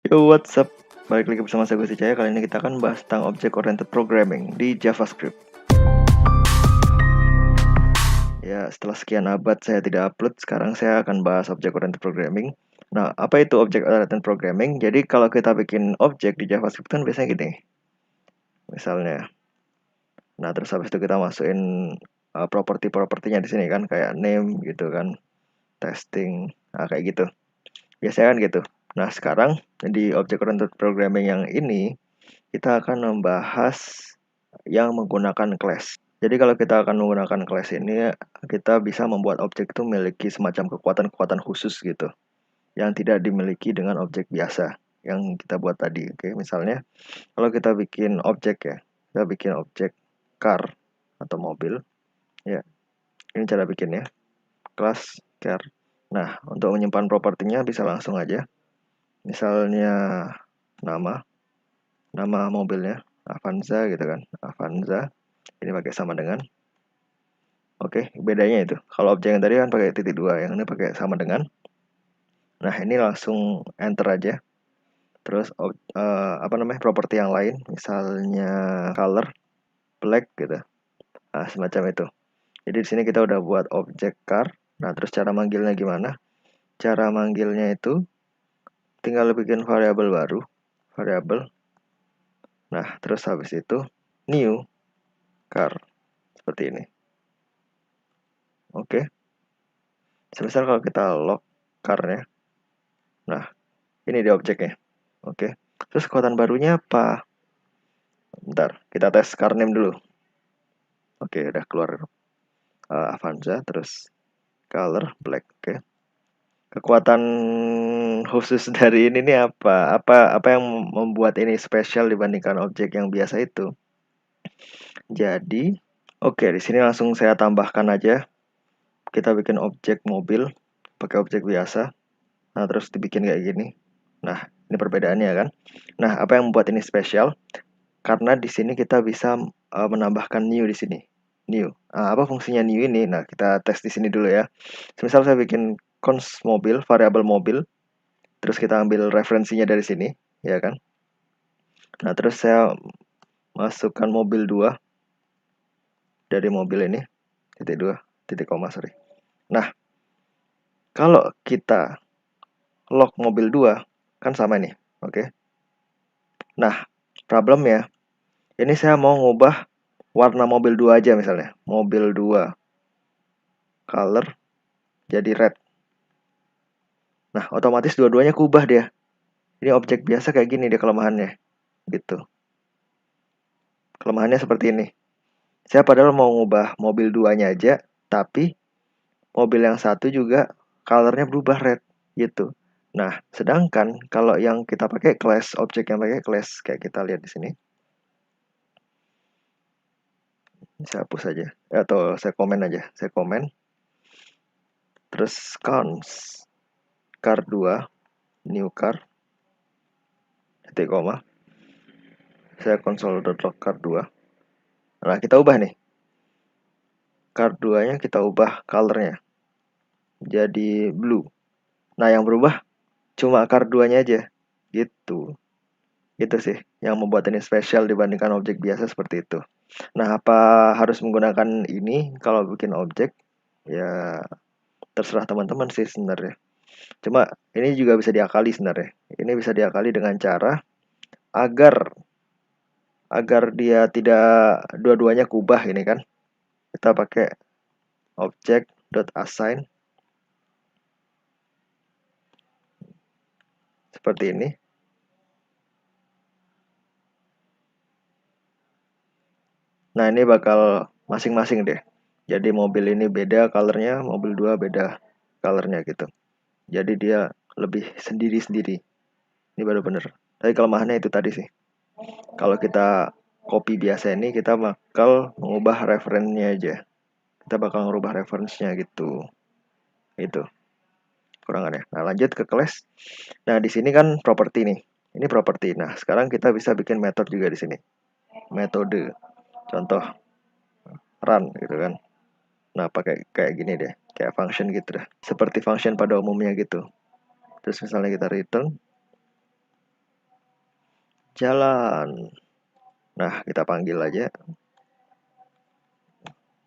Yo, what's up? Balik lagi bersama saya Gusti Cahaya. Kali ini kita akan bahas tentang Object Oriented Programming di JavaScript. Ya, setelah sekian abad saya tidak upload, sekarang saya akan bahas Object Oriented Programming. Nah, apa itu Object Oriented Programming? Jadi kalau kita bikin objek di JavaScript kan biasanya gini. Misalnya, nah terus habis itu kita masukin properti-propertinya di sini kan, kayak name gitu kan, testing, nah kayak gitu. Biasanya kan gitu. Nah, sekarang di Object Oriented Programming yang ini kita akan membahas yang menggunakan class. Jadi kalau kita akan menggunakan class ini, kita bisa membuat objek itu memiliki semacam kekuatan-kekuatan khusus gitu, yang tidak dimiliki dengan objek biasa yang kita buat tadi. Oke, misalnya kalau kita bikin objek ya, kita bikin objek car atau mobil, ya. Ini cara bikinnya, class car. Nah, untuk menyimpan propertinya bisa langsung aja. Misalnya nama mobilnya Avanza gitu kan, Avanza. Ini pakai sama dengan. Oke, bedanya itu. Kalau objek yang tadi kan pakai titik dua, yang ini pakai sama dengan. Nah, ini langsung enter aja. Terus properti yang lain, misalnya color, black gitu. Nah, semacam itu. Jadi di sini kita udah buat objek car. Nah, terus cara manggilnya gimana? Cara manggilnya itu tinggal bikin variabel baru, variabel. Nah, terus habis itu new car seperti ini. Oke. Semisal kalau kita log car-nya. Nah, ini dia objeknya. Oke. Terus kekuatan barunya apa? Bentar, kita tes car name dulu. Oke, udah keluar Avanza, terus color black. Oke. Kekuatan khusus dari ini nih apa? Apa yang membuat ini spesial dibandingkan objek yang biasa itu? Jadi, oke, di sini langsung saya tambahkan aja. Kita bikin objek mobil pakai objek biasa. Nah, terus dibikin kayak gini. Nah, ini perbedaannya kan. Nah, apa yang membuat ini spesial? Karena di sini kita bisa menambahkan new di sini. New. Apa fungsinya new ini? Nah, kita tes di sini dulu ya. Misal saya bikin const mobil, variabel mobil, terus kita ambil referensinya dari sini, ya kan? Nah, terus saya masukkan mobil 2 dari mobil ini, titik 2, titik koma, sorry. Nah, kalau kita log mobil 2, kan sama nih, oke? Nah, problemnya, ini saya mau ngubah warna mobil 2 aja misalnya. Mobil 2 color jadi red. Nah, otomatis dua-duanya kubah dia. Ini objek biasa kayak gini dia kelemahannya. Gitu. Kelemahannya seperti ini. Saya padahal mau ngubah mobil 2-nya aja, tapi mobil yang satu juga colornya berubah red. Gitu. Nah, sedangkan kalau yang kita pakai class, objek yang pakai class, kayak kita lihat di sini. Saya hapus aja. Atau saya komen aja. Saya komen. Terus const car 2, new car, titik koma. Saya console.log car 2. Nah, kita ubah nih. Car 2-nya kita ubah colornya jadi blue. Nah, yang berubah cuma car 2-nya aja. Gitu. Itu sih yang membuat ini spesial dibandingkan objek biasa seperti itu. Nah, apa harus menggunakan ini kalau bikin objek? Ya, terserah teman-teman sih sebenarnya. Cuma ini juga bisa diakali sebenarnya. Ini bisa diakali dengan cara agar dia tidak dua-duanya kubah ini kan. Kita pakai object.assign seperti ini. Nah, ini bakal masing-masing deh. Jadi mobil ini beda colornya, mobil 2 beda colornya gitu. Jadi dia lebih sendiri-sendiri. Ini baru bener. Tapi kelemahannya itu tadi sih. Kalau kita copy biasa ini, kita bakal mengubah referensinya aja. Kita bakal mengubah referensinya gitu. Itu kurangannya. Nah, lanjut ke class. Nah, di sini kan properti nih. Ini properti. Nah, sekarang kita bisa bikin metode juga di sini. Metode. Contoh run gitu kan. Nah, pakai kayak gini deh, kayak function gitu dah. Seperti function pada umumnya gitu. Terus misalnya kita return jalan. Nah, kita panggil aja.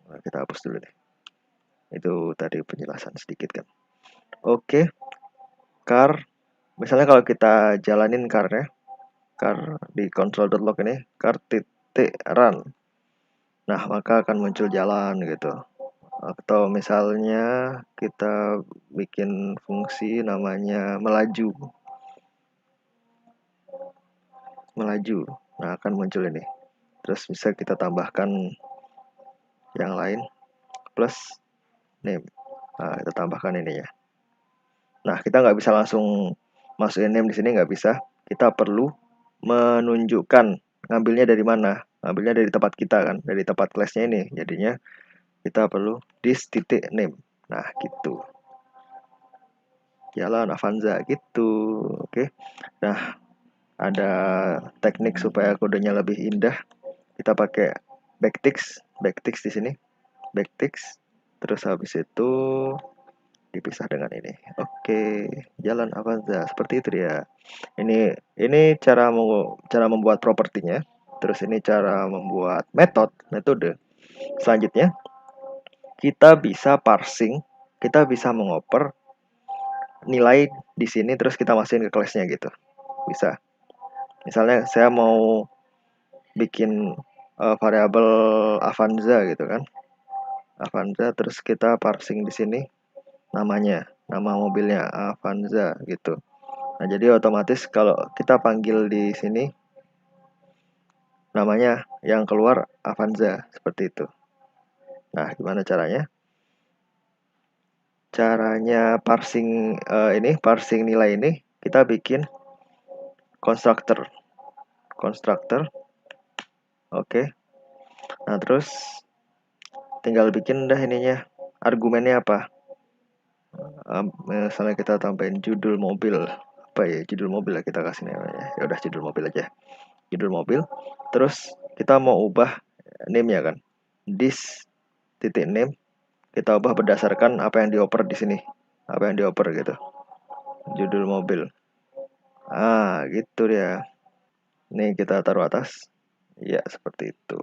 Nah, kita hapus dulu deh. Itu tadi penjelasan sedikit kan. Oke, car. Misalnya kalau kita jalanin car-nya, car di console.log ini, car titik run. Nah, maka akan muncul jalan gitu. Atau misalnya kita bikin fungsi namanya melaju. Nah, akan muncul ini. Terus bisa kita tambahkan yang lain plus name. Nah, kita tambahkan ini ya. Nah, kita nggak bisa langsung masukin name di sini, nggak bisa. Kita perlu menunjukkan ngambilnya dari mana. Ngambilnya dari tempat kita kan, dari tempat class-nya ini. Jadinya kita perlu this titik name. Nah, gitu. Jalan Avanza gitu. Oke. Nah, ada teknik supaya kodenya lebih indah. Kita pakai backticks di sini. Backticks. Terus habis itu dipisah dengan ini. Oke, jalan Avanza seperti itu ya. Ini cara membuat propertinya. Terus ini cara membuat metode. Selanjutnya kita bisa parsing, kita bisa mengoper nilai di sini terus kita masukin ke kelasnya gitu. Bisa. Misalnya saya mau bikin variabel Avanza gitu kan. Avanza terus kita parsing di sini namanya, nama mobilnya Avanza gitu. Nah, jadi otomatis kalau kita panggil di sini namanya yang keluar Avanza seperti itu. Nah, gimana caranya? Caranya parsing parsing nilai ini kita bikin constructor. Oke. Nah, terus tinggal bikin dah ininya. Argumennya apa? Misalnya kita tambahin judul mobil. Apa ya? Judul mobil lah kita kasih namanya. Ya udah judul mobil aja. Judul mobil. Terus kita mau ubah name-nya kan. This titik name kita ubah berdasarkan apa yang dioper di sini. Apa yang dioper gitu. Judul mobil. Gitu dia. Nih kita taruh atas. Ya, seperti itu.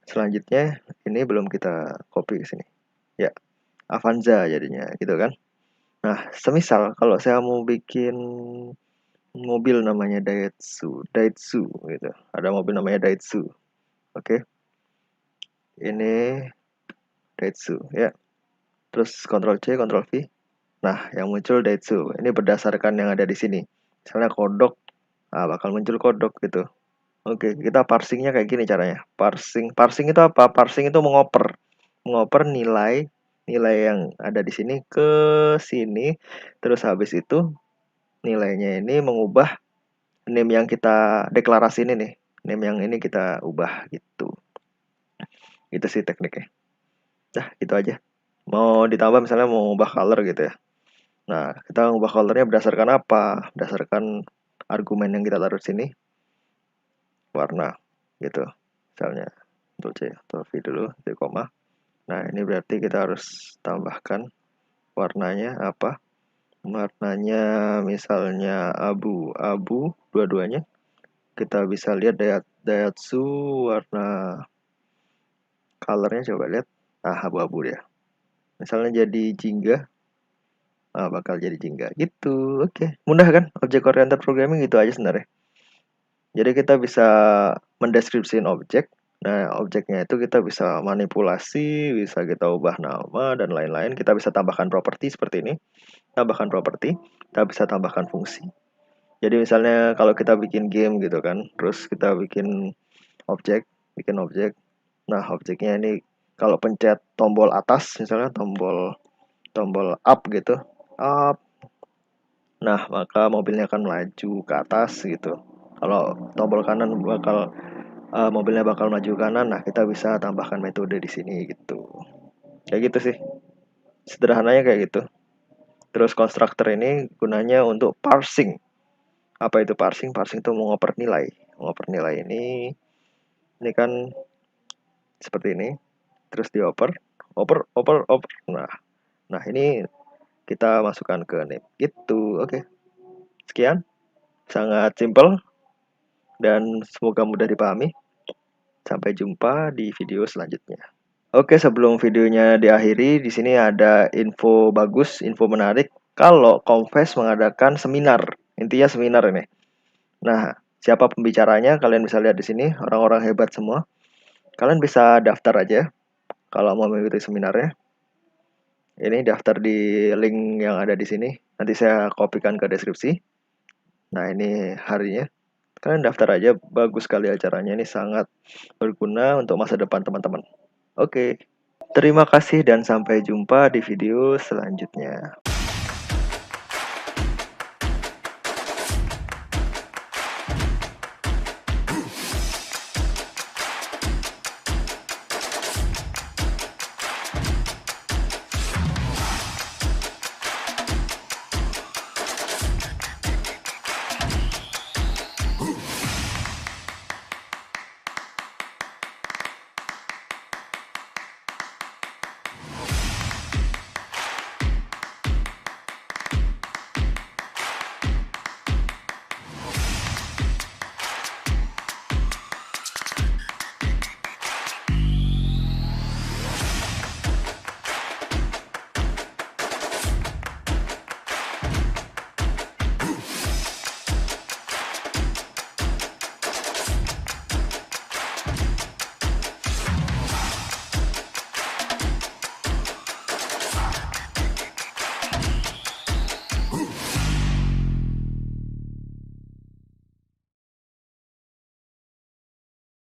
Selanjutnya ini belum kita copy ke sini. Ya, Avanza jadinya gitu kan. Nah, semisal kalau saya mau bikin mobil namanya Daihatsu gitu. Ada mobil namanya Daihatsu. Oke. Ini Daihatsu ya. Terus Ctrl C, Ctrl V. Nah, yang muncul Daihatsu. Ini berdasarkan yang ada di sini. Misalnya kodok, bakal muncul kodok gitu. Oke, kita parsingnya kayak gini caranya. Parsing itu apa? Parsing itu mengoper nilai yang ada di sini ke sini. Terus habis itu nilainya ini mengubah name yang kita deklarasi ini nih. Name yang ini kita ubah gitu. Itu sih tekniknya. Nah, gitu aja. Mau ditambah misalnya mau ubah color gitu ya. Nah, kita ubah colornya berdasarkan apa? Berdasarkan argumen yang kita taruh sini. Warna gitu. Misalnya Ctrl C, Ctrl V dulu, di koma. Nah, ini berarti kita harus tambahkan warnanya apa? Warnanya misalnya abu-abu dua-duanya. Kita bisa lihat Daihatsu warna colornya coba lihat. Abu-abu dia. Misalnya jadi jingga. Bakal jadi jingga gitu. Oke. Mudah kan? Object oriented programming gitu aja sebenarnya. Jadi kita bisa mendeskripsikan objek. Nah, objeknya itu kita bisa manipulasi, bisa kita ubah nama dan lain-lain. Kita bisa tambahkan properti seperti ini. Tambahkan properti, kita bisa tambahkan fungsi. Jadi misalnya kalau kita bikin game gitu kan, terus kita bikin objek. Nah, objeknya ini kalau pencet tombol atas, misalnya tombol up gitu, up. Nah, maka mobilnya akan melaju ke atas gitu. Kalau tombol kanan mobilnya bakal maju ke kanan. Nah, kita bisa tambahkan metode di sini gitu. Kayak gitu sih. Sederhananya kayak gitu. Terus constructor ini gunanya untuk parsing. Apa itu parsing? Parsing itu mengoper nilai. Mengoper nilai ini kan seperti ini. Terus dioper, oper. Nah, ini kita masukkan ke name. Gitu. Oke. Sekian. Sangat simple. dan semoga mudah dipahami. Sampai jumpa di video selanjutnya. Oke, sebelum videonya diakhiri, di sini ada info bagus, info menarik. Kalau Comfest mengadakan seminar, intinya seminar ini. Nah, siapa pembicaranya? Kalian bisa lihat di sini, orang-orang hebat semua. Kalian bisa daftar aja kalau mau mengikuti seminarnya. Ini daftar di link yang ada di sini. Nanti saya kopikan ke deskripsi. Nah, ini harinya. Kalian daftar aja, bagus sekali acaranya. Ini sangat berguna untuk masa depan teman-teman. Oke. Terima kasih dan sampai jumpa di video selanjutnya.